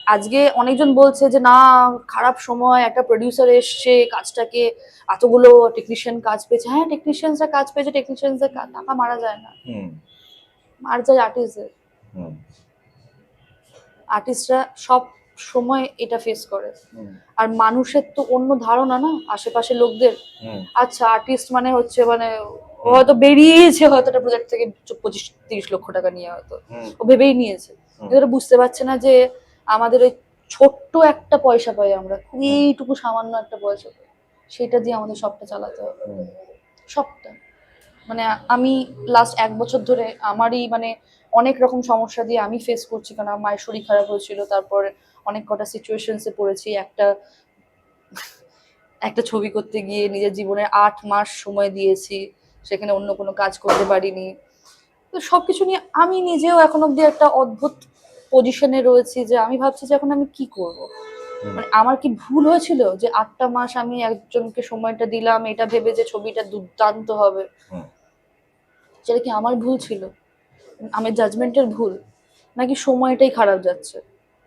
আজকে অনেকজন বলছে যে না, খারাপ সময়, একটা প্রডিউসার এসছে, কাজটাকে এতগুলো টেকনিশিয়ান কাজ পেয়েছে। হ্যাঁ, টেকনিশিয়ানসরা কাজ পেয়েছে, টেকনিশিয়ানসদের টাকা মারা যায় না, মার যায় আর্টিস্টদের। আর্টিস্টরা সব সময় এটা ফেস করে। আর মানুষের তো অন্য ধারণা না আশেপাশের লোকদের। আচ্ছা, আর্টিস্ট মানে হচ্ছে মানে হয়তো বেরিয়েছে হয়তো একটা প্রজেক্ট থেকে 25-30 লক্ষ টাকা নিয়ে, হয়তো ও ভেবেই নিয়েছে, কিন্তু ওরা বুঝতে পারছে না যে আমাদের ওই ছোট্ট একটা পয়সা পাই আমরা, খুবই এইটুকু সামান্য একটা পয়সা পাই, সেটা দিয়ে আমাদের সবটা চালাতে হবে, সবটা। মানে আমি লাস্ট 1 বছর ধরে আমারই মানে অনেক রকম সমস্যা দিয়ে আমি ফেস করছি, কারণ আমার মায়ের শরীর খারাপ হয়েছিল, তারপরে অনেক কটা সিচুয়েশনসে পড়েছি। একটা একটা ছবি করতে গিয়ে নিজের জীবনের 8 মাস সময় দিয়েছি, সেখানে অন্য কোনো কাজ করতে পারিনি। তো সবকিছু নিয়ে আমি নিজেও এখন অব্দি একটা অদ্ভুত পজিশনে রয়েছি, যে আমি ভাবছি যে এখন আমি কি করব। মানে আমার কি ভুল হয়েছিল যে 8টা মাস আমি একজনকে সময়টা দিলাম এটা ভেবে যে ছবিটা দুর্দান্ত হবে? সেটা কি আমার ভুল ছিল, আমার জাজমেন্টের ভুল, নাকি সময়টাই খারাপ যাচ্ছে?